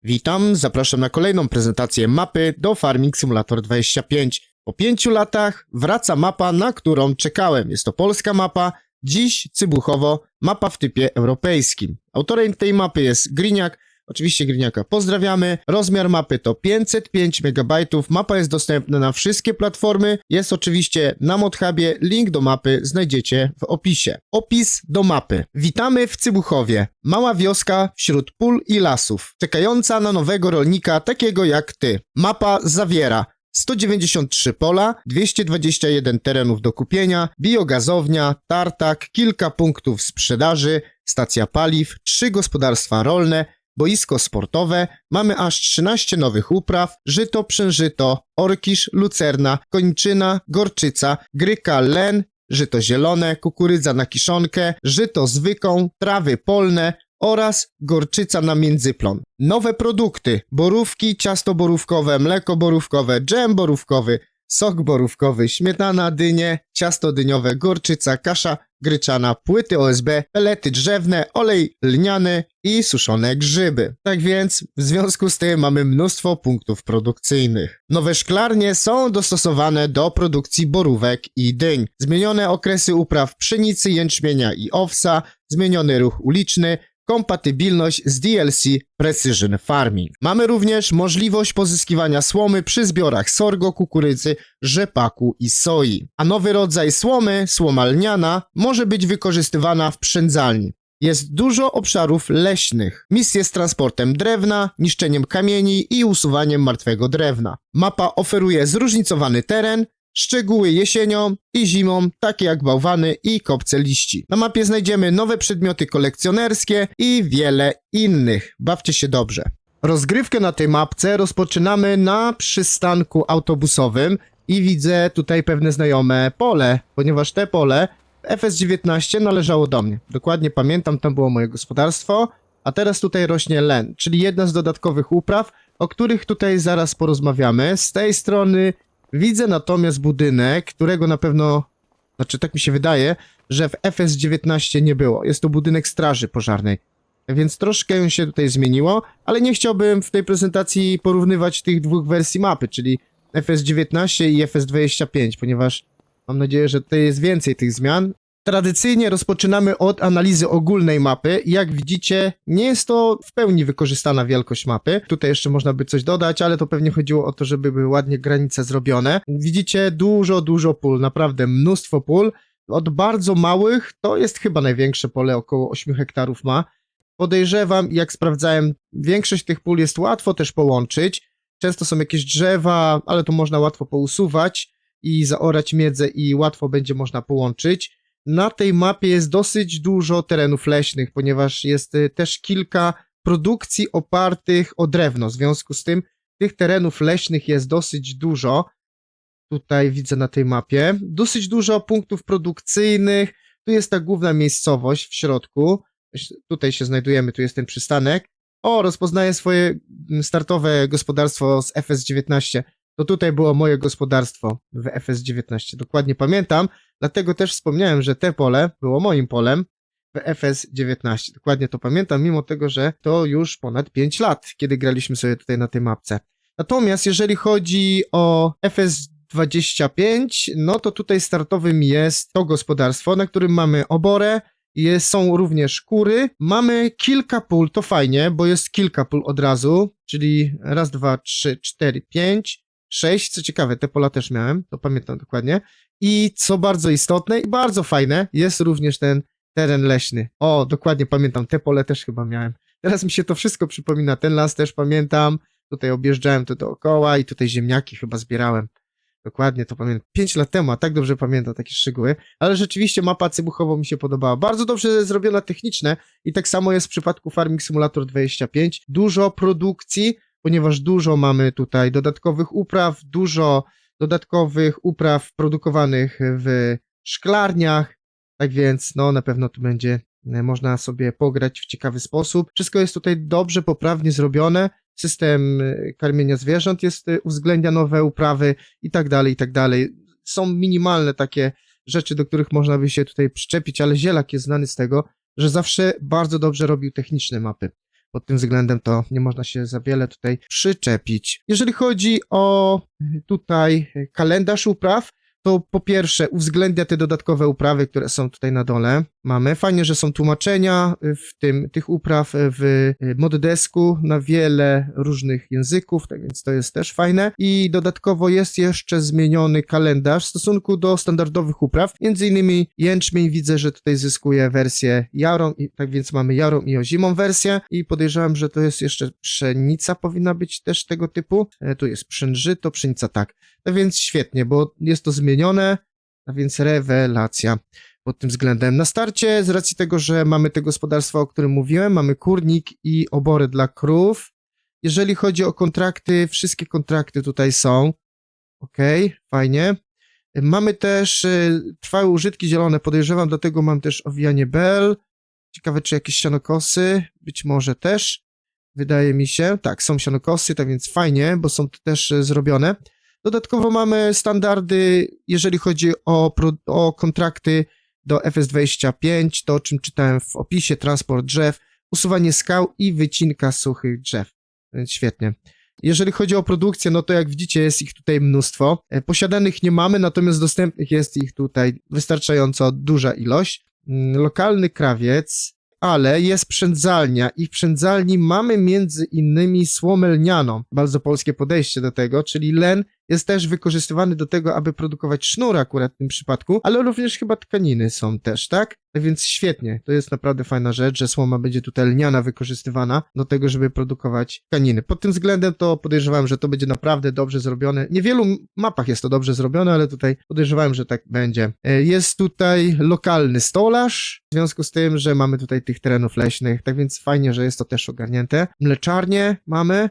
Witam, zapraszam na kolejną prezentację mapy do Farming Simulator 25. Po 5 latach wraca mapa, na którą czekałem. Jest to polska mapa, dziś Cybuchowo, mapa w typie europejskim. Autorem tej mapy jest Griniak, oczywiście Griniaka pozdrawiamy. Rozmiar mapy to 505 MB, mapa jest dostępna na wszystkie platformy, jest oczywiście na ModHubie, link do mapy znajdziecie w opisie. Opis do mapy. Witamy w Cybuchowie, mała wioska wśród pól i lasów, czekająca na nowego rolnika takiego jak ty. Mapa zawiera 193 pola, 221 terenów do kupienia, biogazownia, tartak, kilka punktów sprzedaży, stacja paliw, 3 gospodarstwa rolne, boisko sportowe, mamy aż 13 nowych upraw, żyto, przężyto, orkisz, lucerna, kończyna, gorczyca, gryka, len, żyto zielone, kukurydza na kiszonkę, żyto z wyką, trawy polne oraz gorczyca na międzyplon. Nowe produkty: borówki, ciasto borówkowe, mleko borówkowe, dżem borówkowy, sok borówkowy, śmietana, dynie, ciasto dyniowe, gorczyca, kasza gryczana, płyty OSB, pelety drzewne, olej lniany i suszone grzyby. Tak więc w związku z tym mamy mnóstwo punktów produkcyjnych. Nowe szklarnie są dostosowane do produkcji borówek i dyń. Zmienione okresy upraw pszenicy, jęczmienia i owsa, zmieniony ruch uliczny, kompatybilność z DLC Precision Farming. Mamy również możliwość pozyskiwania słomy przy zbiorach sorgo, kukurydzy, rzepaku i soi. A nowy rodzaj słomy, słoma lniana, może być wykorzystywana w przędzalni. Jest dużo obszarów leśnych. Misje z transportem drewna, niszczeniem kamieni i usuwaniem martwego drewna. Mapa oferuje zróżnicowany teren, szczegóły jesienią i zimą, takie jak bałwany i kopce liści. Na mapie znajdziemy nowe przedmioty kolekcjonerskie i wiele innych. Bawcie się dobrze. Rozgrywkę na tej mapce rozpoczynamy na przystanku autobusowym i widzę tutaj pewne znajome pole, ponieważ te pole w FS19 należało do mnie. Dokładnie pamiętam, tam było moje gospodarstwo, a teraz tutaj rośnie len, czyli jedna z dodatkowych upraw, o których tutaj zaraz porozmawiamy. Z tej strony widzę natomiast budynek, którego na pewno, znaczy tak mi się wydaje, że w FS19 nie było. Jest to budynek straży pożarnej, więc troszkę się tutaj zmieniło, ale nie chciałbym w tej prezentacji porównywać tych dwóch wersji mapy, czyli FS19 i FS25, ponieważ mam nadzieję, że tutaj jest więcej tych zmian. Tradycyjnie rozpoczynamy od analizy ogólnej mapy. Jak widzicie, nie jest to w pełni wykorzystana wielkość mapy. Tutaj jeszcze można by coś dodać, ale to pewnie chodziło o to, żeby były ładnie granice zrobione. Widzicie dużo pól, naprawdę mnóstwo pól. Od bardzo małych, to jest chyba największe pole, około 8 hektarów ma. Podejrzewam, jak sprawdzałem, większość tych pól jest łatwo też połączyć. Często są jakieś drzewa, ale to można łatwo pousuwać i zaorać miedzę i łatwo będzie można połączyć. Na tej mapie jest dosyć dużo terenów leśnych, ponieważ jest też kilka produkcji opartych o drewno. W związku z tym tych terenów leśnych jest dosyć dużo. Tutaj widzę na tej mapie. Dosyć dużo punktów produkcyjnych. Tu jest ta główna miejscowość w środku. Tutaj się znajdujemy, tu jest ten przystanek. O, rozpoznaję swoje startowe gospodarstwo z FS19. To tutaj było moje gospodarstwo w FS19. Dokładnie pamiętam, dlatego też wspomniałem, że te pole było moim polem w FS19. Dokładnie to pamiętam, mimo tego, że to już ponad 5 lat, kiedy graliśmy sobie tutaj na tej mapce. Natomiast jeżeli chodzi o FS25, no to tutaj startowym jest to gospodarstwo, na którym mamy oborę, są również kury, mamy kilka pól, to fajnie, bo jest kilka pól od razu, czyli raz, 2, 3, 4, 5, 6, co ciekawe, te pola też miałem, to pamiętam dokładnie. I co bardzo istotne i bardzo fajne, jest również ten teren leśny. O, dokładnie pamiętam, te pole też chyba miałem. Teraz mi się to wszystko przypomina, ten las też pamiętam, tutaj objeżdżałem to dookoła i tutaj ziemniaki chyba zbierałem. Dokładnie to pamiętam. 5 lat temu, a tak dobrze pamiętam takie szczegóły. Ale rzeczywiście mapa Cybuchowo mi się podobała. Bardzo dobrze zrobiona technicznie i tak samo jest w przypadku Farming Simulator 25. Dużo produkcji, ponieważ dużo mamy tutaj dodatkowych upraw, dużo dodatkowych upraw produkowanych w szklarniach. Tak więc no na pewno tu będzie można sobie pograć w ciekawy sposób. Wszystko jest tutaj dobrze, poprawnie zrobione. System karmienia zwierząt uwzględnia nowe uprawy i tak dalej, i tak dalej. Są minimalne takie rzeczy, do których można by się tutaj przyczepić, ale Zielak jest znany z tego, że zawsze bardzo dobrze robił techniczne mapy. pod tym względem to nie można się za wiele tutaj przyczepić. Jeżeli chodzi o tutaj kalendarz upraw, to po pierwsze uwzględnia te dodatkowe uprawy, które są tutaj na dole. Mamy. Fajnie, że są tłumaczenia tych upraw w Moddesku na wiele różnych języków, tak więc to jest też fajne. I dodatkowo jest jeszcze zmieniony kalendarz w stosunku do standardowych upraw. Między innymi jęczmień widzę, że tutaj zyskuje wersję jarą, tak więc mamy jarą i ozimą wersję i podejrzewam, że to jest jeszcze pszenica powinna być też tego typu. Tu jest pszenżyto, pszenica tak. No więc świetnie, bo jest to zmienione, a więc rewelacja pod tym względem. Na starcie, z racji tego, że mamy te gospodarstwa, o którym mówiłem, mamy kurnik i obory dla krów. Jeżeli chodzi o kontrakty, wszystkie kontrakty tutaj są. Ok, fajnie. Mamy też trwałe użytki zielone, podejrzewam, dlatego mam też owijanie bel. Ciekawe, czy jakieś sianokosy, być może też. Wydaje mi się, tak, są sianokosy, tak więc fajnie, bo są też zrobione. Dodatkowo mamy standardy, jeżeli chodzi o kontrakty do FS25, to o czym czytałem w opisie, transport drzew, usuwanie skał i wycinka suchych drzew. Więc świetnie. Jeżeli chodzi o produkcję, no to jak widzicie jest ich tutaj mnóstwo. Posiadanych nie mamy, natomiast dostępnych jest ich tutaj wystarczająco duża ilość. Lokalny krawiec, ale jest przędzalnia i w przędzalni mamy między innymi słomę lnianą. Bardzo polskie podejście do tego, czyli len jest też wykorzystywany do tego, aby produkować sznur akurat w tym przypadku, ale również chyba tkaniny są też, tak? Więc świetnie, to jest naprawdę fajna rzecz, że słoma będzie tutaj lniana wykorzystywana do tego, żeby produkować tkaniny. Pod tym względem to podejrzewałem, że to będzie naprawdę dobrze zrobione. W niewielu mapach jest to dobrze zrobione, ale tutaj podejrzewałem, że tak będzie. Jest tutaj lokalny stolarz, w związku z tym, że mamy tutaj tych terenów leśnych, tak więc fajnie, że jest to też ogarnięte. Mleczarnię mamy,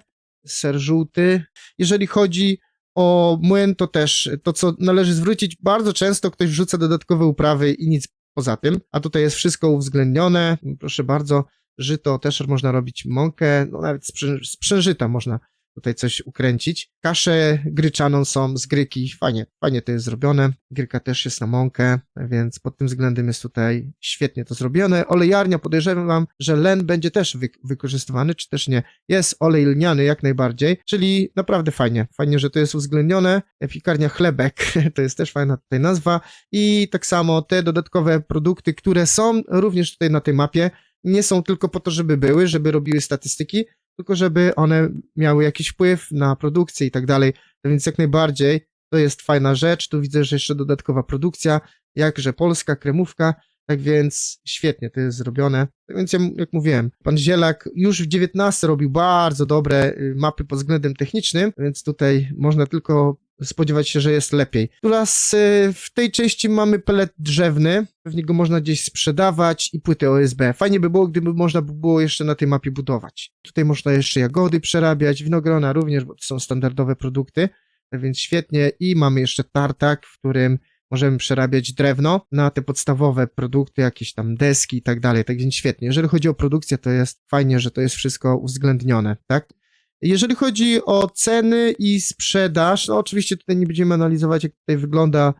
ser żółty. Jeżeli chodzi o młyn, to też to, co należy zwrócić, bardzo często ktoś wrzuca dodatkowe uprawy i nic poza tym, a tutaj jest wszystko uwzględnione, proszę bardzo, żyto też można robić mąkę, no nawet z pszeniżyta można tutaj coś ukręcić. Kaszę gryczaną są z gryki, fajnie to jest zrobione, gryka też jest na mąkę, więc pod tym względem jest tutaj świetnie to zrobione. Olejarnia, podejrzewam, że len będzie też wykorzystywany, czy też nie. Jest olej lniany jak najbardziej, czyli naprawdę fajnie, że to jest uwzględnione. Piekarnia chlebek, to jest też fajna tutaj nazwa i tak samo te dodatkowe produkty, które są również tutaj na tej mapie, nie są tylko po to, żeby były, żeby robiły statystyki, tylko żeby one miały jakiś wpływ na produkcję i tak dalej, więc jak najbardziej to jest fajna rzecz, tu widzę, że jeszcze dodatkowa produkcja, jakże polska kremówka, tak więc świetnie to jest zrobione, tak więc jak mówiłem, pan Zielak już w 19 robił bardzo dobre mapy pod względem technicznym, więc tutaj można tylko spodziewać się, że jest lepiej. Teraz w tej części mamy pelet drzewny, pewnie go można gdzieś sprzedawać i płyty OSB. Fajnie by było, gdyby można by było jeszcze na tej mapie budować. Tutaj można jeszcze jagody przerabiać, winogrona również, bo to są standardowe produkty, więc świetnie. I mamy jeszcze tartak, w którym możemy przerabiać drewno na te podstawowe produkty, jakieś tam deski i tak dalej, tak więc świetnie. Jeżeli chodzi o produkcję, to jest fajnie, że to jest wszystko uwzględnione, tak? Jeżeli chodzi o ceny i sprzedaż, no oczywiście tutaj nie będziemy analizować, jak tutaj wygląda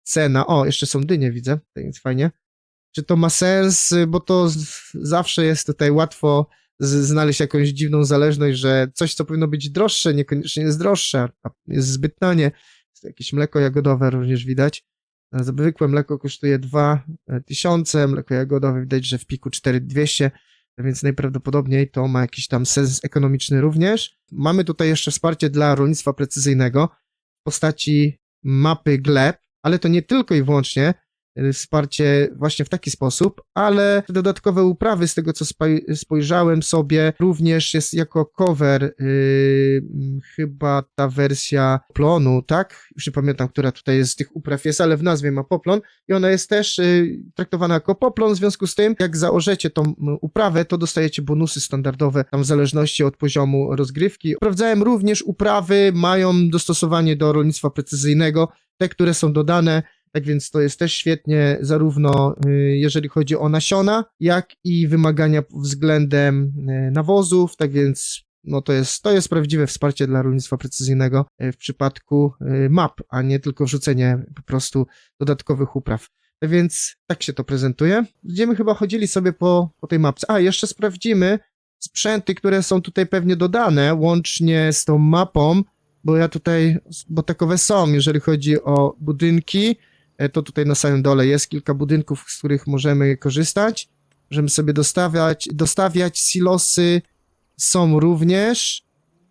cena. O, jeszcze są dynie, widzę, to jest fajnie. Czy to ma sens, bo to zawsze jest tutaj łatwo znaleźć jakąś dziwną zależność, że coś, co powinno być droższe, niekoniecznie jest droższe, a jest zbyt tanie. Jest jakieś mleko jagodowe również widać. Zwykłe mleko kosztuje 2000, mleko jagodowe widać, że w piku 4200. Więc najprawdopodobniej to ma jakiś tam sens ekonomiczny również. Mamy tutaj jeszcze wsparcie dla rolnictwa precyzyjnego w postaci mapy gleb, ale to nie tylko i wyłącznie wsparcie właśnie w taki sposób, ale dodatkowe uprawy, z tego co spojrzałem sobie, również jest jako cover chyba ta wersja plonu, tak? Już nie pamiętam, która tutaj z tych upraw jest, ale w nazwie ma poplon i ona jest też traktowana jako poplon, w związku z tym, jak zaorzecie tą uprawę, to dostajecie bonusy standardowe, tam w zależności od poziomu rozgrywki. Sprawdzałem również uprawy, mają dostosowanie do rolnictwa precyzyjnego, te, które są dodane. Tak więc to jest też świetnie, zarówno jeżeli chodzi o nasiona, jak i wymagania względem nawozów, tak więc no to jest prawdziwe wsparcie dla rolnictwa precyzyjnego w przypadku map, a nie tylko wrzucenie po prostu dodatkowych upraw. Tak więc tak się to prezentuje. Będziemy chyba chodzili sobie po tej mapce. A, jeszcze sprawdzimy, sprzęty, które są tutaj pewnie dodane, łącznie z tą mapą, bo takowe są, jeżeli chodzi o budynki, to tutaj na samym dole jest kilka budynków, z których możemy korzystać. Możemy sobie dostawiać silosy, są również.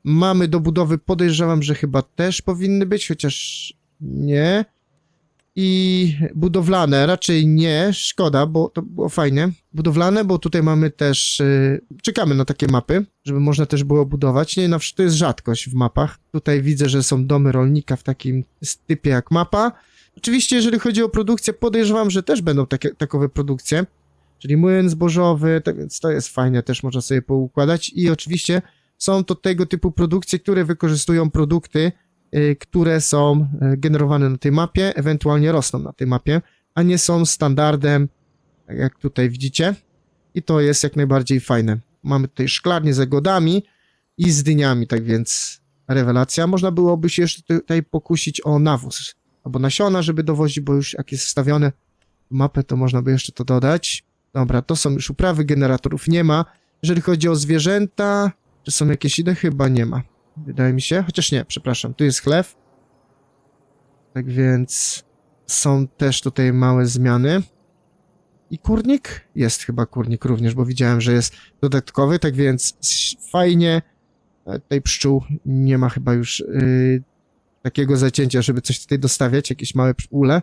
Mamy do budowy, podejrzewam, że chyba też powinny być, chociaż nie. I budowlane, raczej nie, szkoda, bo to było fajnie. Budowlane, bo tutaj mamy też, czekamy na takie mapy, żeby można też było budować. Nie, to jest rzadkość w mapach. Tutaj widzę, że są domy rolnika w takim typie jak mapa. Oczywiście, jeżeli chodzi o produkcję, podejrzewam, że też będą takowe produkcje, czyli młyn zbożowy, tak więc to jest fajne, też można sobie poukładać. I oczywiście są to tego typu produkcje, które wykorzystują produkty, które są generowane na tej mapie, ewentualnie rosną na tej mapie, a nie są standardem, tak jak tutaj widzicie. I to jest jak najbardziej fajne. Mamy tutaj szklarnię z jagodami i z dyniami, tak więc rewelacja. Można byłoby się jeszcze tutaj pokusić o nawóz albo nasiona, żeby dowozić, bo już jak jest wstawione w mapę, to można by jeszcze to dodać. Dobra, to są już uprawy, generatorów nie ma. Jeżeli chodzi o zwierzęta, czy są jakieś inne? Chyba nie ma. Wydaje mi się, chociaż nie, przepraszam, tu jest chlew. Tak więc są też tutaj małe zmiany. I kurnik? Jest chyba kurnik również, bo widziałem, że jest dodatkowy, tak więc fajnie. Tutaj pszczół nie ma chyba już takiego zacięcia, żeby coś tutaj dostawiać, jakieś małe ule.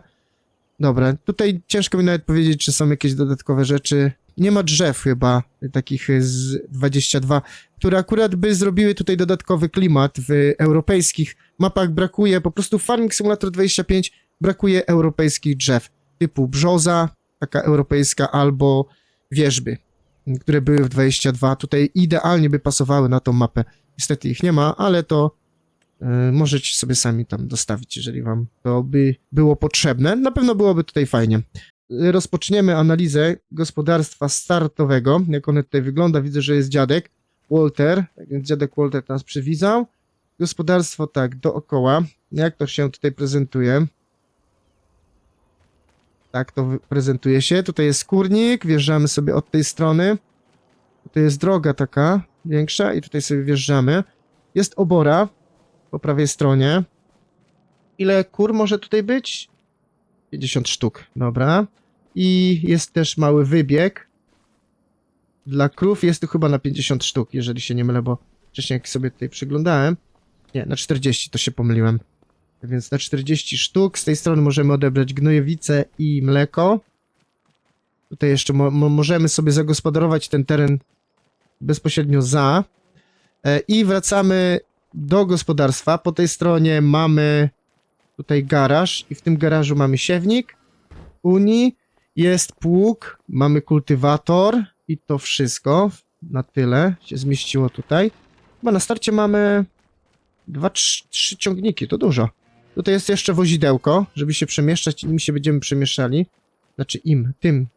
Dobra, tutaj ciężko mi nawet powiedzieć, czy są jakieś dodatkowe rzeczy. Nie ma drzew chyba, takich z 22, które akurat by zrobiły tutaj dodatkowy klimat. W europejskich mapach brakuje, po prostu w Farming Simulator 25 brakuje europejskich drzew, typu brzoza, taka europejska, albo wierzby, które były w 22. Tutaj idealnie by pasowały na tą mapę. Niestety ich nie ma, ale to możecie sobie sami tam dostawić, jeżeli wam to by było potrzebne. Na pewno byłoby tutaj fajnie. Rozpoczniemy analizę gospodarstwa startowego, jak one tutaj wygląda. Widzę, że jest dziadek Walter, tak więc dziadek Walter nas przywitał. Gospodarstwo tak, dookoła. Jak to się tutaj prezentuje? Tak to prezentuje się. Tutaj jest kurnik, wjeżdżamy sobie od tej strony. Tutaj jest droga taka większa i tutaj sobie wjeżdżamy. Jest obora po prawej stronie. Ile kur może tutaj być? 50 sztuk, dobra. I jest też mały wybieg. Dla krów jest to chyba na 50 sztuk, jeżeli się nie mylę, bo wcześniej jak sobie tutaj przyglądałem. Nie, na 40 to się pomyliłem. Więc na 40 sztuk. Z tej strony możemy odebrać gnojowice i mleko. Tutaj jeszcze możemy sobie zagospodarować ten teren bezpośrednio za. I wracamy do gospodarstwa. Po tej stronie mamy tutaj garaż i w tym garażu mamy siewnik Unii, jest pług, mamy kultywator i to wszystko na tyle się zmieściło tutaj. Chyba na starcie mamy 2-3 ciągniki, to dużo. Tutaj jest jeszcze wozidełko, żeby się przemieszczać, nim się będziemy przemieszczali. Znaczy tym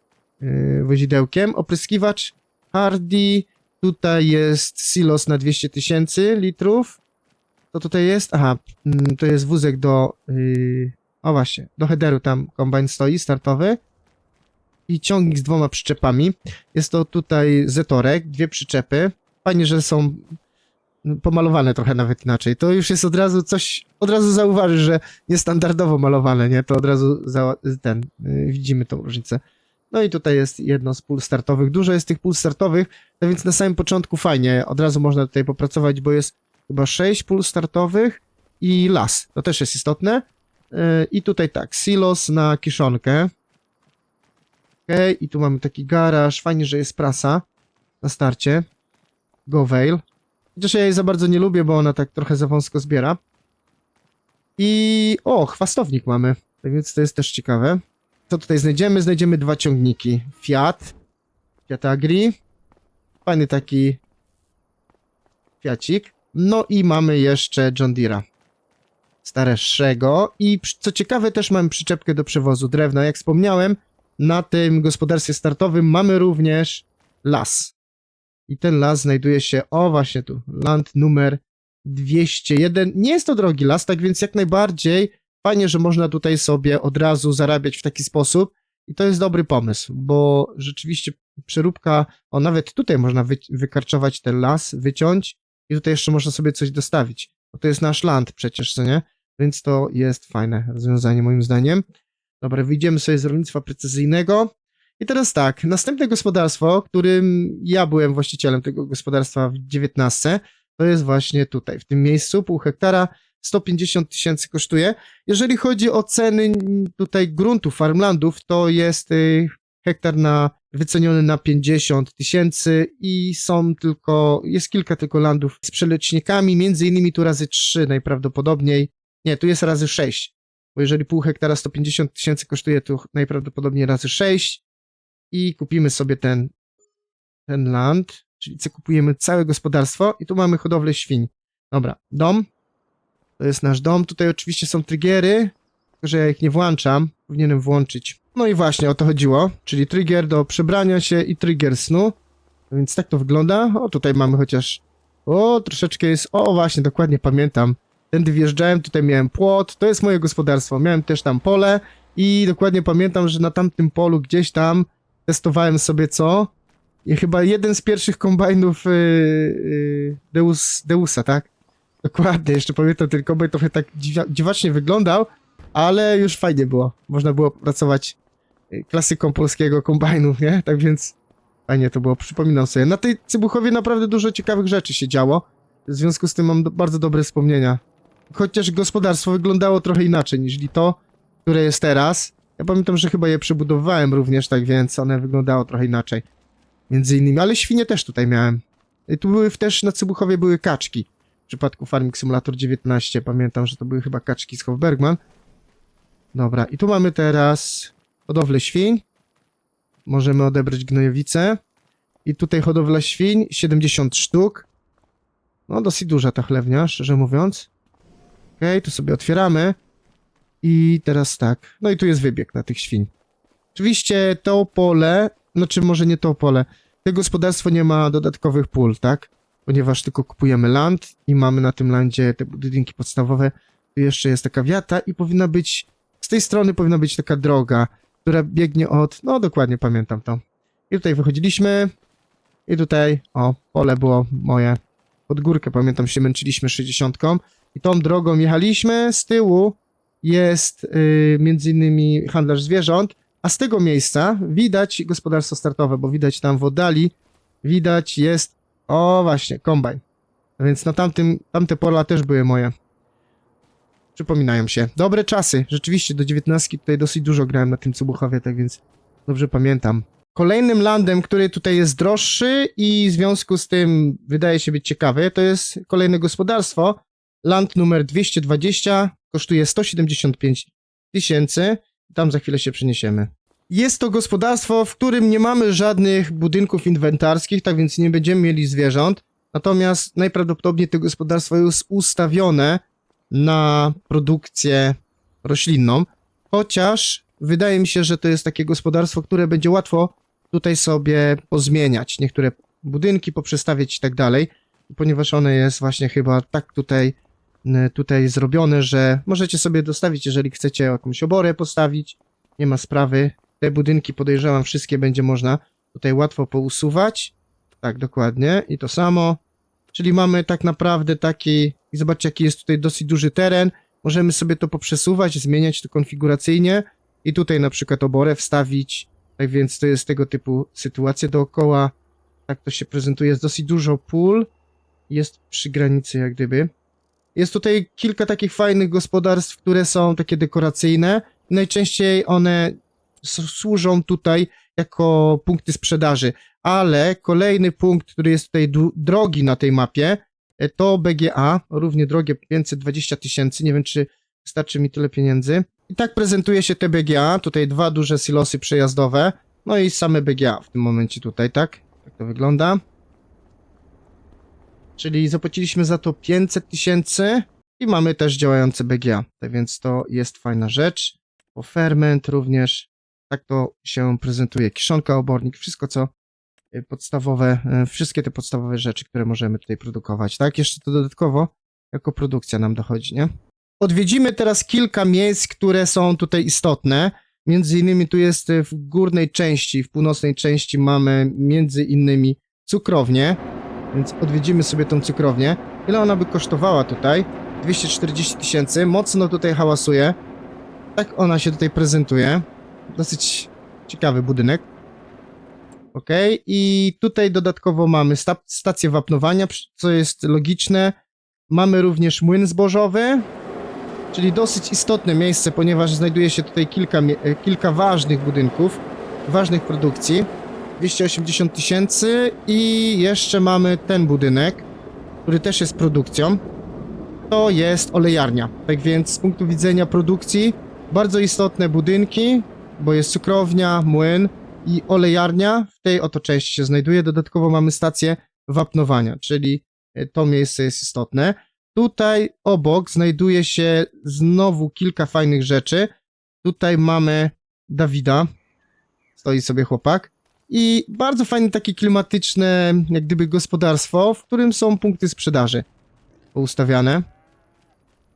wozidełkiem. Opryskiwacz Hardy, tutaj jest silos na 200 000 litrów. To tutaj jest? Aha, to jest wózek do... o właśnie, do headeru tam kombajn stoi, startowy. I ciągnik z 2 przyczepami. Jest to tutaj zetorek, 2 przyczepy. Fajnie, że są pomalowane trochę nawet inaczej. To już jest od razu coś... Od razu zauważysz, że niestandardowo malowane, nie? To od razu widzimy tą różnicę. No i tutaj jest jedno z pól startowych. Dużo jest tych pól startowych, no więc na samym początku fajnie. Od razu można tutaj popracować, bo jest chyba 6 pól startowych i las. To też jest istotne. I tutaj tak, silos na kiszonkę. Okej, i tu mamy taki garaż. Fajnie, że jest prasa na starcie. GoVale. Chociaż ja jej za bardzo nie lubię, bo ona tak trochę za wąsko zbiera. I... o, chwastownik mamy. Tak więc to jest też ciekawe. Co tutaj znajdziemy? Znajdziemy 2 ciągniki. Fiat Agri. Fajny taki fiacik. No i mamy jeszcze John Deere'a starszego. I co ciekawe, też mamy przyczepkę do przewozu drewna. Jak wspomniałem, na tym gospodarstwie startowym mamy również las. I ten las znajduje się, o właśnie tu, land numer 201. Nie jest to drogi las, tak więc jak najbardziej fajnie, że można tutaj sobie od razu zarabiać w taki sposób. I to jest dobry pomysł, bo rzeczywiście przeróbka, o nawet tutaj można wykarczować ten las, wyciąć i tutaj jeszcze można sobie coś dostawić, bo to jest nasz land przecież, co nie? Więc to jest fajne rozwiązanie moim zdaniem. Dobra, wyjdziemy sobie z rolnictwa precyzyjnego. I teraz tak, następne gospodarstwo, którym ja byłem właścicielem tego gospodarstwa w 19, to jest właśnie tutaj, w tym miejscu, pół hektara, 150 000 kosztuje. Jeżeli chodzi o ceny tutaj gruntów, farmlandów, to jest hektar wyceniony na 50 000 i jest kilka tylko landów z przelecznikami, między innymi tu razy 3 najprawdopodobniej. Nie, tu jest razy 6, bo jeżeli pół hektara 150 000 kosztuje, to najprawdopodobniej razy 6 i kupimy sobie ten land, czyli kupujemy całe gospodarstwo i tu mamy hodowlę świń. Dobra, dom. To jest nasz dom. Tutaj oczywiście są triggery, tylko że ja ich nie włączam. Powinienem włączyć. No i właśnie o to chodziło, czyli trigger do przebrania się i trigger snu. No więc tak to wygląda. O, tutaj mamy chociaż... O, troszeczkę jest... O, właśnie, dokładnie pamiętam. Tędy wjeżdżałem, tutaj miałem płot. To jest moje gospodarstwo. Miałem też tam pole i dokładnie pamiętam, że na tamtym polu gdzieś tam testowałem sobie co? I chyba jeden z pierwszych kombajnów Deusa, tak? Dokładnie, jeszcze pamiętam, ten kombajn trochę tak dziwacznie wyglądał, ale już fajnie było. Można było pracować klasyką polskiego kombajnu, nie? Tak więc fajnie to było, przypominam sobie. Na tej Cybuchowie naprawdę dużo ciekawych rzeczy się działo. W związku z tym mam bardzo dobre wspomnienia. Chociaż gospodarstwo wyglądało trochę inaczej niż to, które jest teraz. Ja pamiętam, że chyba je przebudowywałem również, tak więc one wyglądało trochę inaczej. Między innymi, ale świnie też tutaj miałem. I tu były też na Cybuchowie były kaczki. W przypadku Farming Simulator 19 pamiętam, że to były chyba kaczki z Hofbergman. Dobra, i tu mamy teraz hodowlę świń. Możemy odebrać gnojowice. I tutaj hodowla świń, 70 sztuk. No, dosyć duża ta chlewnia, szczerze mówiąc. Okej, tu sobie otwieramy. I teraz tak. No i tu jest wybieg na tych świń. Oczywiście to pole, znaczy może nie to pole, to gospodarstwo nie ma dodatkowych pól, tak? Ponieważ tylko kupujemy land i mamy na tym landzie te budynki podstawowe. Tu jeszcze jest taka wiata i powinna być, z tej strony powinna być taka droga, która biegnie od, no dokładnie pamiętam to. I tutaj wychodziliśmy i tutaj, o, pole było moje. Pod górkę pamiętam się męczyliśmy 60 i tą drogą jechaliśmy, z tyłu jest między innymi handlarz zwierząt, a z tego miejsca widać gospodarstwo startowe, bo widać tam w oddali, widać jest, o właśnie, kombajn. A więc na tamte pola też były moje. Przypominają się. Dobre czasy. Rzeczywiście do 19 tutaj dosyć dużo grałem na tym Cybuchowie, tak więc dobrze pamiętam. Kolejnym landem, który tutaj jest droższy i w związku z tym wydaje się być ciekawy, to jest kolejne gospodarstwo. Land numer 220 kosztuje 175 000. Tam za chwilę się przeniesiemy. Jest to gospodarstwo, w którym nie mamy żadnych budynków inwentarskich, tak więc nie będziemy mieli zwierząt. Natomiast najprawdopodobniej to gospodarstwo jest ustawione na produkcję roślinną. Chociaż wydaje mi się, że to jest takie gospodarstwo, które będzie łatwo tutaj sobie pozmieniać. Niektóre budynki poprzestawiać i tak dalej. Ponieważ one jest właśnie chyba tak tutaj zrobione, że możecie sobie dostawić, jeżeli chcecie jakąś oborę postawić. Nie ma sprawy. Te budynki, podejrzewam, wszystkie będzie można tutaj łatwo pousuwać. Tak, dokładnie. I to samo. Czyli mamy tak naprawdę taki... I zobaczcie, jaki jest tutaj dosyć duży teren. Możemy sobie to poprzesuwać, zmieniać to konfiguracyjnie. I tutaj na przykład oborę wstawić. Tak więc to jest tego typu sytuacja dookoła. Tak to się prezentuje. Jest dosyć dużo pól. Jest przy granicy jak gdyby. Jest tutaj kilka takich fajnych gospodarstw, które są takie dekoracyjne. Najczęściej one służą tutaj jako punkty sprzedaży. Ale kolejny punkt, który jest tutaj drogi na tej mapie, to BGA, równie drogie, 520 000. Nie wiem, czy wystarczy mi tyle pieniędzy. I tak prezentuje się te BGA. Tutaj dwa duże silosy przejazdowe. No i same BGA w tym momencie tutaj, tak? Tak to wygląda. Czyli zapłaciliśmy za to 500 000 i mamy też działające BGA. Tak więc to jest fajna rzecz. Po ferment również. Tak to się prezentuje. Kiszonka, obornik, wszystko co podstawowe, wszystkie te podstawowe rzeczy, które możemy tutaj produkować. Tak, jeszcze to dodatkowo jako produkcja nam dochodzi, nie? Odwiedzimy teraz kilka miejsc, które są tutaj istotne. Między innymi tu jest w górnej części, w północnej części mamy między innymi cukrownię, więc odwiedzimy sobie tą cukrownię. Ile ona by kosztowała tutaj? 240 000, mocno tutaj hałasuje. Tak ona się tutaj prezentuje. Dosyć ciekawy budynek. Ok, i tutaj dodatkowo mamy stację wapnowania, co jest logiczne. Mamy również młyn zbożowy, czyli dosyć istotne miejsce, ponieważ znajduje się tutaj kilka ważnych budynków, ważnych produkcji. 280 000 i jeszcze mamy ten budynek, który też jest produkcją. To jest olejarnia. Tak więc z punktu widzenia produkcji bardzo istotne budynki, bo jest cukrownia, młyn i olejarnia. W tej oto części się znajduje. Dodatkowo mamy stację wapnowania, czyli to miejsce jest istotne. Tutaj obok znajduje się znowu kilka fajnych rzeczy. Tutaj mamy Dawida. Stoi sobie chłopak. I bardzo fajne takie klimatyczne, jak gdyby gospodarstwo, w którym są punkty sprzedaży poustawiane.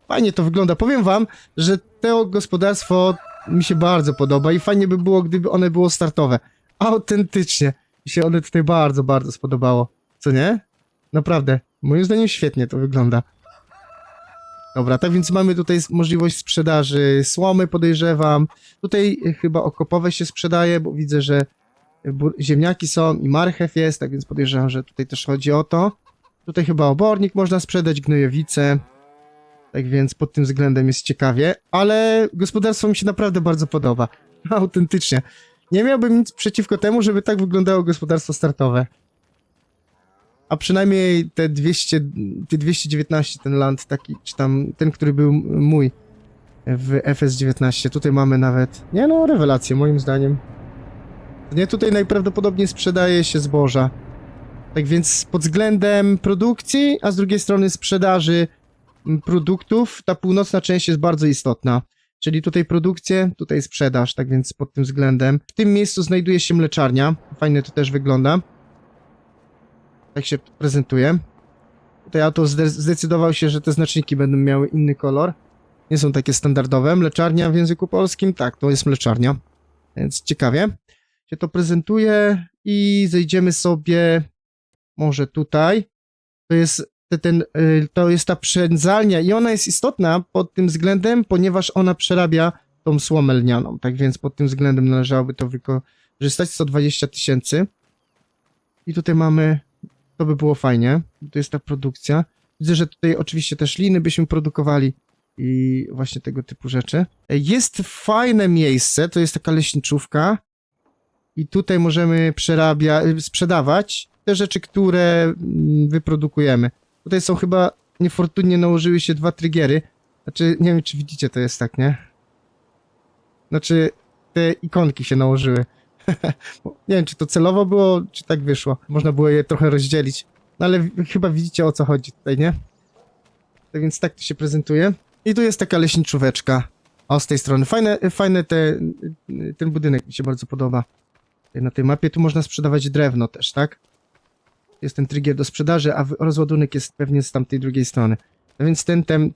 Fajnie to wygląda. Powiem wam, że to gospodarstwo mi się bardzo podoba i fajnie by było, gdyby one było startowe. Autentycznie. Mi się one tutaj bardzo, bardzo spodobało. Co nie? Naprawdę. Moim zdaniem świetnie to wygląda. Dobra, tak więc mamy tutaj możliwość sprzedaży słomy, podejrzewam. Tutaj chyba okopowe się sprzedaje, bo widzę, że ziemniaki są i marchew jest, tak więc podejrzewam, że tutaj też chodzi o to. Tutaj chyba obornik można sprzedać, gnojowice. Tak więc pod tym względem jest ciekawie, ale gospodarstwo mi się naprawdę bardzo podoba. Autentycznie. Nie miałbym nic przeciwko temu, żeby tak wyglądało gospodarstwo startowe. A przynajmniej te 219, ten land taki, czy tam ten, który był mój w FS19. Tutaj mamy nawet, nie no, rewelację moim zdaniem. Nie, tutaj najprawdopodobniej sprzedaje się zboża. Tak więc pod względem produkcji, a z drugiej strony sprzedaży produktów, ta północna część jest bardzo istotna. Czyli tutaj produkcję, tutaj sprzedaż, tak więc pod tym względem. W tym miejscu znajduje się mleczarnia. Fajnie to też wygląda. Tak się prezentuje. Tutaj auto zdecydował się, że te znaczniki będą miały inny kolor. Nie są takie standardowe. Mleczarnia w języku polskim, tak, to jest mleczarnia. Więc ciekawie się to prezentuje i zejdziemy sobie może tutaj. To jest ta przędzalnia i ona jest istotna pod tym względem, ponieważ ona przerabia tą słomę lnianą. Tak więc pod tym względem należałoby to wykorzystać. 120 000. I tutaj mamy, to by było fajnie. Tu jest ta produkcja. Widzę, że tutaj oczywiście też liny byśmy produkowali i właśnie tego typu rzeczy. Jest fajne miejsce, to jest taka leśniczówka i tutaj możemy sprzedawać te rzeczy, które wyprodukujemy. Tutaj są chyba, niefortunnie nałożyły się 2 triggery. Znaczy, nie wiem, czy widzicie, to jest tak, nie? Znaczy, te ikonki się nałożyły. Nie wiem, czy to celowo było, czy tak wyszło. Można było je trochę rozdzielić. No ale chyba widzicie, o co chodzi tutaj, nie? Tak więc tak to się prezentuje. I tu jest taka leśniczóweczka. O, z tej strony. Fajne ten budynek mi się bardzo podoba. Na tej mapie tu można sprzedawać drewno też, tak? Jest ten trigger do sprzedaży, a rozładunek jest pewnie z tamtej drugiej strony. A więc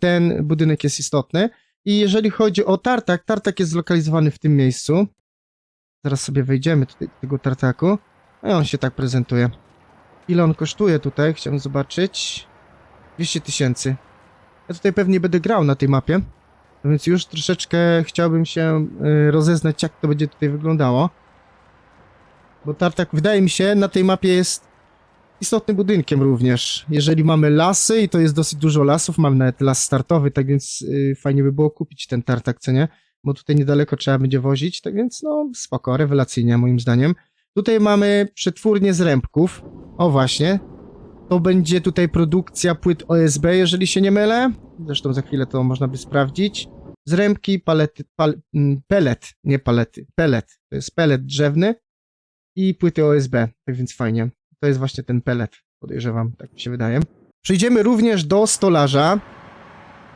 ten budynek jest istotny. I jeżeli chodzi o tartak, tartak jest zlokalizowany w tym miejscu. Zaraz sobie wejdziemy tutaj do tego tartaku. No i on się tak prezentuje. Ile on kosztuje tutaj? Chciałem zobaczyć. 200 000. Ja tutaj pewnie będę grał na tej mapie. No więc już troszeczkę chciałbym się rozeznać, jak to będzie tutaj wyglądało. Bo tartak, wydaje mi się, na tej mapie jest istotnym budynkiem również. Jeżeli mamy lasy, i to jest dosyć dużo lasów, mam nawet las startowy, tak więc fajnie by było kupić ten tartak, co nie? Bo tutaj niedaleko trzeba będzie wozić, tak więc no spoko, rewelacyjnie moim zdaniem. Tutaj mamy przetwórnię zrębków. O właśnie. To będzie tutaj produkcja płyt OSB, jeżeli się nie mylę. Zresztą za chwilę to można by sprawdzić. Zrębki, pellet, nie palety, pellet. To jest pellet drzewny i płyty OSB, tak więc fajnie. To jest właśnie ten pellet, podejrzewam, tak mi się wydaje. Przejdziemy również do stolarza.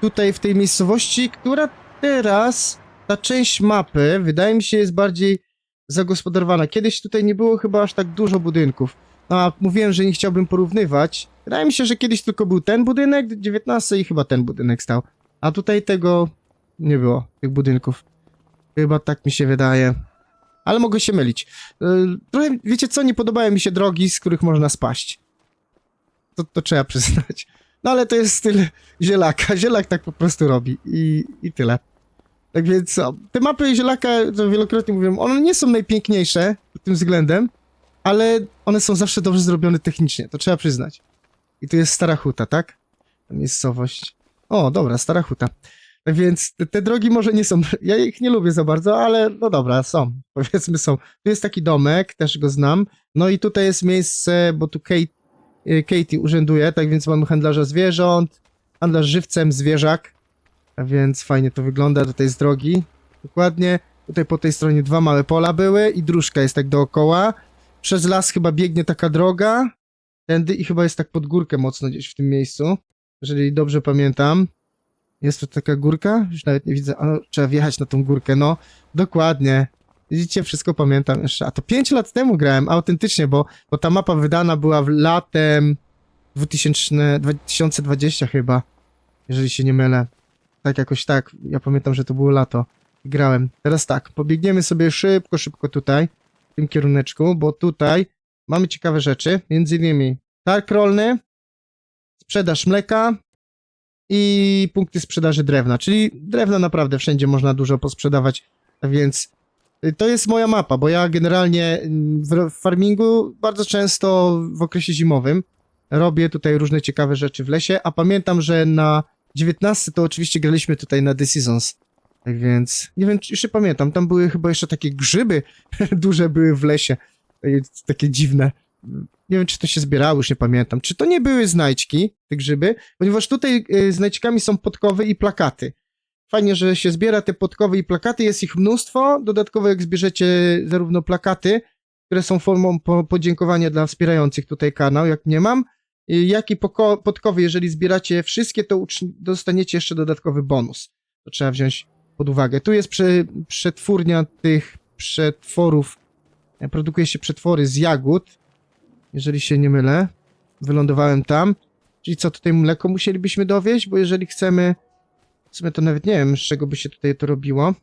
Tutaj w tej miejscowości, która teraz, ta część mapy, wydaje mi się, jest bardziej zagospodarowana. Kiedyś tutaj nie było chyba aż tak dużo budynków. No, a mówiłem, że nie chciałbym porównywać. Wydaje mi się, że kiedyś tylko był ten budynek, 19 i chyba ten budynek stał. A tutaj tego nie było, tych budynków. Chyba tak mi się wydaje. Ale mogę się mylić. Trochę, wiecie co, nie podobają mi się drogi, z których można spaść. To trzeba przyznać. No ale to jest styl Zielaka. Zielak tak po prostu robi i tyle. Tak więc te mapy Zielaka, to wielokrotnie mówiłem, one nie są najpiękniejsze pod tym względem, ale one są zawsze dobrze zrobione technicznie, to trzeba przyznać. I tu jest Stara Huta, tak? Miejscowość. O, dobra, Stara Huta. Tak więc te drogi może nie są, ja ich nie lubię za bardzo, ale no dobra, są, powiedzmy są. Tu jest taki domek, też go znam, no i tutaj jest miejsce, bo tu Katie urzęduje, tak więc mamy handlarza zwierząt, handlarz żywcem, zwierzak, a więc fajnie to wygląda, tutaj jest drogi, dokładnie, tutaj po tej stronie 2 małe pola były i dróżka jest tak dookoła, przez las chyba biegnie taka droga, tędy i chyba jest tak pod górkę mocno gdzieś w tym miejscu, jeżeli dobrze pamiętam. Jest tu taka górka? Już nawet nie widzę. A, trzeba wjechać na tą górkę, no. Dokładnie. Widzicie, wszystko pamiętam jeszcze. A to 5 lat temu grałem, autentycznie, bo ta mapa wydana była w latem 2020 chyba, jeżeli się nie mylę. Tak jakoś tak. Ja pamiętam, że to było lato. I grałem. Teraz tak, pobiegniemy sobie szybko tutaj, w tym kieruneczku, bo tutaj mamy ciekawe rzeczy. Między innymi targ rolny, sprzedaż mleka, i punkty sprzedaży drewna, czyli drewna naprawdę wszędzie można dużo posprzedawać, a więc to jest moja mapa, bo ja generalnie w farmingu bardzo często w okresie zimowym robię tutaj różne ciekawe rzeczy w lesie, a pamiętam, że na 19 to oczywiście graliśmy tutaj na The Seasons, tak więc nie wiem, czy jeszcze pamiętam, tam były chyba jeszcze takie grzyby duże były w lesie, takie dziwne. Nie wiem, czy to się zbierało, już nie pamiętam. Czy to nie były znajdźki, te grzyby? Ponieważ tutaj znajdźkami są podkowy i plakaty. Fajnie, że się zbiera te podkowy i plakaty, jest ich mnóstwo. Dodatkowo jak zbierzecie zarówno plakaty, które są formą podziękowania dla wspierających tutaj kanał, jak nie mam, jak i podkowy, jeżeli zbieracie wszystkie, to dostaniecie jeszcze dodatkowy bonus. To trzeba wziąć pod uwagę. Tu jest przetwórnia tych przetworów, produkuje się przetwory z jagód, jeżeli się nie mylę. Wylądowałem tam. Czyli co, tutaj mleko musielibyśmy dowieźć? Bo jeżeli chcemy... W sumie to nawet nie wiem, z czego by się tutaj to robiło.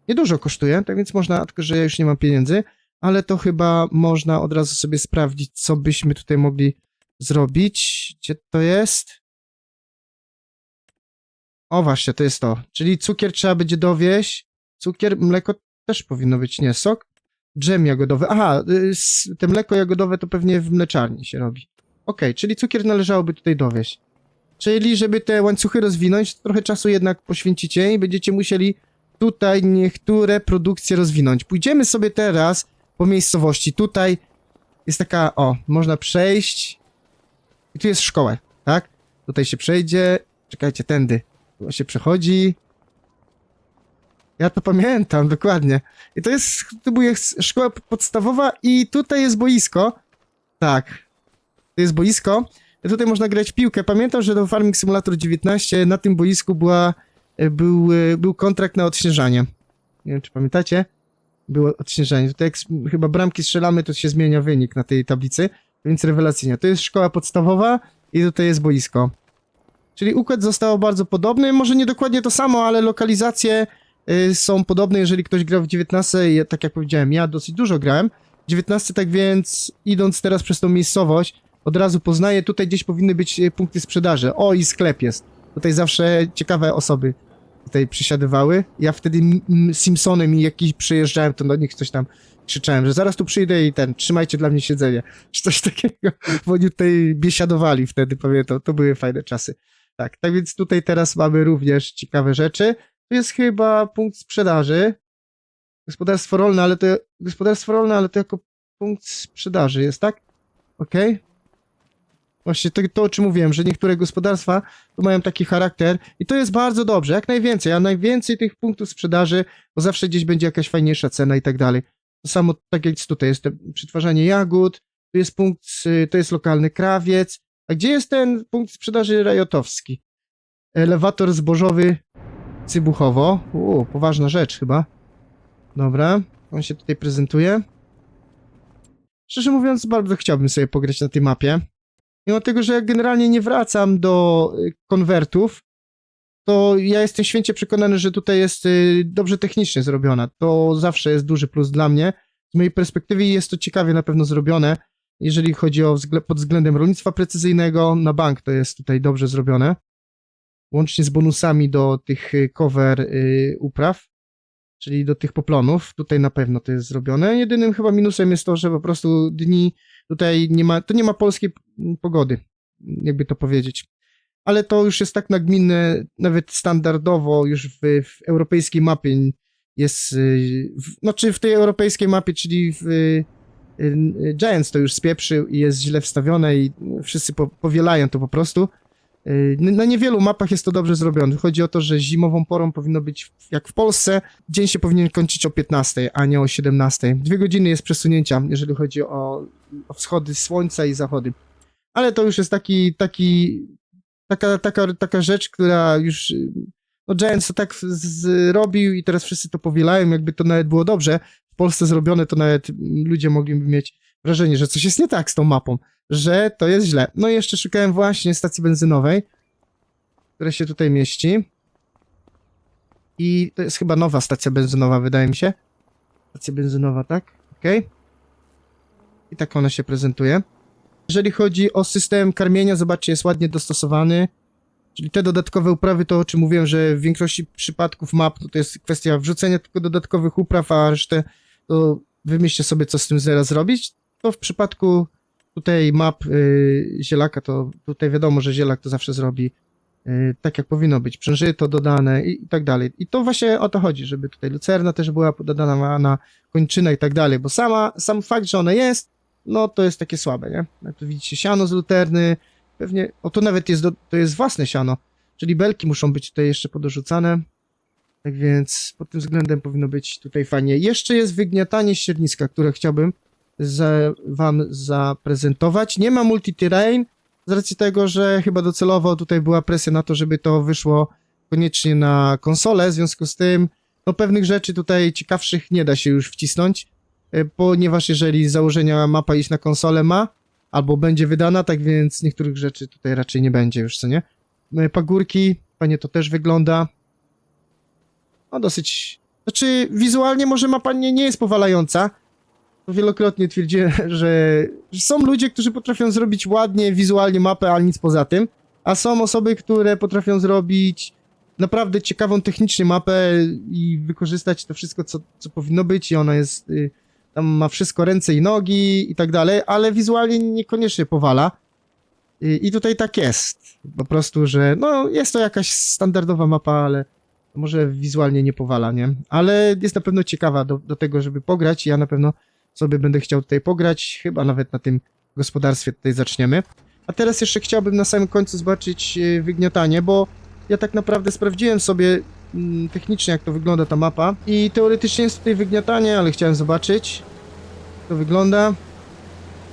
Niedużo kosztuje, tak więc można, tylko że ja już nie mam pieniędzy, ale to chyba można od razu sobie sprawdzić, co byśmy tutaj mogli zrobić. Gdzie to jest? O właśnie, to jest to. Czyli cukier trzeba będzie dowieźć. Cukier, mleko też powinno być, nie? Sok? Dżem jagodowy. Aha, te mleko jagodowe to pewnie w mleczarni się robi. Okej, czyli cukier należałoby tutaj dowieźć. Czyli, żeby te łańcuchy rozwinąć, to trochę czasu jednak poświęcicie i będziecie musieli tutaj niektóre produkcje rozwinąć. Pójdziemy sobie teraz po miejscowości. Tutaj jest taka, o, można przejść. I tu jest szkoła, tak? Tutaj się przejdzie. Czekajcie, tędy. Tu się przechodzi. Ja to pamiętam, dokładnie. I to była szkoła podstawowa i tutaj jest boisko. Tak. To jest boisko. I tutaj można grać w piłkę. Pamiętam, że do Farming Simulator 19 na tym boisku był kontrakt na odśnieżanie. Nie wiem, czy pamiętacie? Było odśnieżanie. Tutaj jak chyba bramki strzelamy, to się zmienia wynik na tej tablicy. Więc rewelacyjnie. To jest szkoła podstawowa i tutaj jest boisko. Czyli układ został bardzo podobny. Może nie dokładnie to samo, ale lokalizacje są podobne, jeżeli ktoś grał w 19, i tak jak powiedziałem, ja dosyć dużo grałem. 19, tak więc idąc teraz przez tą miejscowość, od razu poznaję, tutaj gdzieś powinny być punkty sprzedaży. O, i sklep jest. Tutaj zawsze ciekawe osoby tutaj przysiadywały. Ja wtedy Simpsonem i jakiś przyjeżdżałem, to do nich coś tam krzyczałem, że zaraz tu przyjdę i trzymajcie dla mnie siedzenie. Czy coś takiego, bo oni tutaj biesiadowali wtedy, pamiętam, to były fajne czasy. Tak więc tutaj teraz mamy również ciekawe rzeczy. Tu jest chyba punkt sprzedaży. Gospodarstwo rolne, ale to jako punkt sprzedaży jest, tak? Okej. Właśnie to, o czym mówiłem, że niektóre gospodarstwa tu mają taki charakter i to jest bardzo dobrze, jak najwięcej, a najwięcej tych punktów sprzedaży, bo zawsze gdzieś będzie jakaś fajniejsza cena i tak dalej. To samo tak jak tutaj jest przetwarzanie jagód, tu jest punkt, to jest lokalny krawiec, a gdzie jest ten punkt sprzedaży rajotowski? Elewator zbożowy Cybuchowo. Poważna rzecz chyba. Dobra, on się tutaj prezentuje. Szczerze mówiąc, bardzo chciałbym sobie pograć na tej mapie. Mimo tego, że ja generalnie nie wracam do konwertów, to ja jestem święcie przekonany, że tutaj jest dobrze technicznie zrobiona. To zawsze jest duży plus dla mnie. Z mojej perspektywy jest to ciekawie na pewno zrobione. Jeżeli chodzi o pod względem rolnictwa precyzyjnego, na bank to jest tutaj dobrze zrobione. Łącznie z bonusami do tych cover upraw, czyli do tych poplonów. Tutaj na pewno to jest zrobione. Jedynym chyba minusem jest to, że po prostu dni tutaj nie ma polskiej pogody, jakby to powiedzieć. Ale to już jest tak nagminne, nawet standardowo już w europejskiej mapie jest, znaczy w tej europejskiej mapie, czyli w Giants to już spieprzył i jest źle wstawione i wszyscy powielają to po prostu. Na niewielu mapach jest to dobrze zrobione. Chodzi o to, że zimową porą powinno być, jak w Polsce, dzień się powinien kończyć o 15, a nie o 17. 2 godziny jest przesunięcia, jeżeli chodzi o wschody słońca i zachody. Ale to już jest taka rzecz, która już... No Giants to tak zrobił i teraz wszyscy to powielają, jakby to nawet było dobrze. W Polsce zrobione, to nawet ludzie mogliby mieć wrażenie, że coś jest nie tak z tą mapą, że to jest źle. No i jeszcze szukałem właśnie stacji benzynowej, która się tutaj mieści. I to jest chyba nowa stacja benzynowa, wydaje mi się. Stacja benzynowa, tak? Okej. I tak ona się prezentuje. Jeżeli chodzi o system karmienia, zobaczcie, jest ładnie dostosowany. Czyli te dodatkowe uprawy, to o czym mówiłem, że w większości przypadków map to jest kwestia wrzucenia tylko dodatkowych upraw, a resztę to wymyślcie sobie, co z tym zaraz zrobić. To w przypadku tutaj map zielaka, to tutaj wiadomo, że zielak to zawsze zrobi tak, jak powinno być. Przężyto dodane i tak dalej. I to właśnie o to chodzi, żeby tutaj lucerna też była dodana na kończyna i tak dalej, bo sam fakt, że ona jest, no to jest takie słabe, nie? Jak tu widzicie siano z luterny, pewnie, o to nawet to jest własne siano, czyli belki muszą być tutaj jeszcze podorzucane, tak więc pod tym względem powinno być tutaj fajnie. Jeszcze jest wygniatanie ścierniska, które chciałbym wam zaprezentować. Nie ma multi-terrain, z racji tego, że chyba docelowo tutaj była presja na to, żeby to wyszło koniecznie na konsolę, w związku z tym, no pewnych rzeczy tutaj ciekawszych nie da się już wcisnąć, ponieważ jeżeli z założenia mapa iść na konsolę ma, albo będzie wydana, tak więc niektórych rzeczy tutaj raczej nie będzie już, co nie? Pagórki, fajnie to też wygląda. No dosyć... Znaczy, wizualnie może mapa nie jest powalająca. Wielokrotnie twierdziłem, że są ludzie, którzy potrafią zrobić ładnie, wizualnie mapę, ale nic poza tym. A są osoby, które potrafią zrobić naprawdę ciekawą technicznie mapę i wykorzystać to wszystko, co powinno być i ona jest... Tam ma wszystko, ręce i nogi i tak dalej, ale wizualnie niekoniecznie powala. I tutaj tak jest. Po prostu, że no jest to jakaś standardowa mapa, ale może wizualnie nie powala, nie? Ale jest na pewno ciekawa do tego, żeby pograć. Ja na pewno sobie będę chciał tutaj pograć. Chyba nawet na tym gospodarstwie tutaj zaczniemy. A teraz jeszcze chciałbym na samym końcu zobaczyć wygniatanie, bo ja tak naprawdę sprawdziłem sobie technicznie, jak to wygląda ta mapa. I teoretycznie jest tutaj wygniatanie, ale chciałem zobaczyć, jak to wygląda.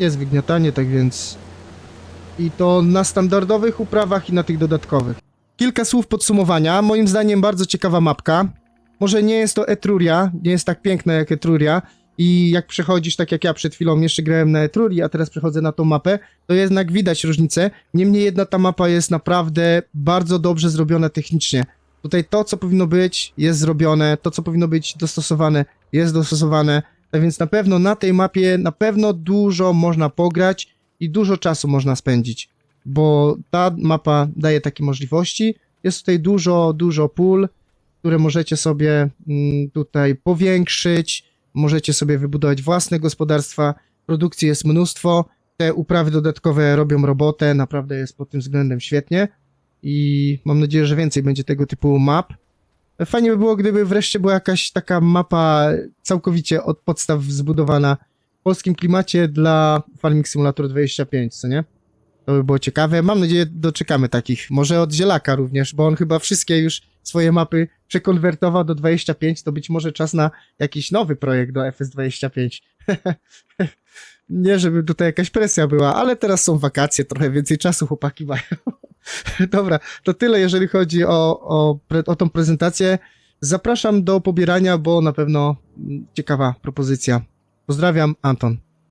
Jest wygniatanie, tak więc... I to na standardowych uprawach i na tych dodatkowych. Kilka słów podsumowania. Moim zdaniem bardzo ciekawa mapka. Może nie jest to Etruria, nie jest tak piękna jak Etruria. I jak przechodzisz, tak jak ja przed chwilą jeszcze grałem na Etrurii, a teraz przechodzę na tą mapę, to jednak widać różnicę. Niemniej jedna ta mapa jest naprawdę bardzo dobrze zrobiona technicznie. Tutaj to, co powinno być, jest zrobione, to, co powinno być dostosowane, jest dostosowane, tak więc na pewno na tej mapie na pewno dużo można pograć i dużo czasu można spędzić, bo ta mapa daje takie możliwości. Jest tutaj dużo pól, które możecie sobie tutaj powiększyć, możecie sobie wybudować własne gospodarstwa, produkcji jest mnóstwo, te uprawy dodatkowe robią robotę, naprawdę jest pod tym względem świetnie. I mam nadzieję, że więcej będzie tego typu map. Fajnie by było, gdyby wreszcie była jakaś taka mapa całkowicie od podstaw zbudowana w polskim klimacie dla Farming Simulator 25, co nie? To by było ciekawe. Mam nadzieję, doczekamy takich. Może od Zielaka również, bo on chyba wszystkie już swoje mapy przekonwertował do 25, to być może czas na jakiś nowy projekt do FS25. Nie, żeby tutaj jakaś presja była, ale teraz są wakacje, trochę więcej czasu chłopaki mają. Dobra, to tyle, jeżeli chodzi o tą prezentację. Zapraszam do pobierania, bo na pewno ciekawa propozycja. Pozdrawiam, Anton.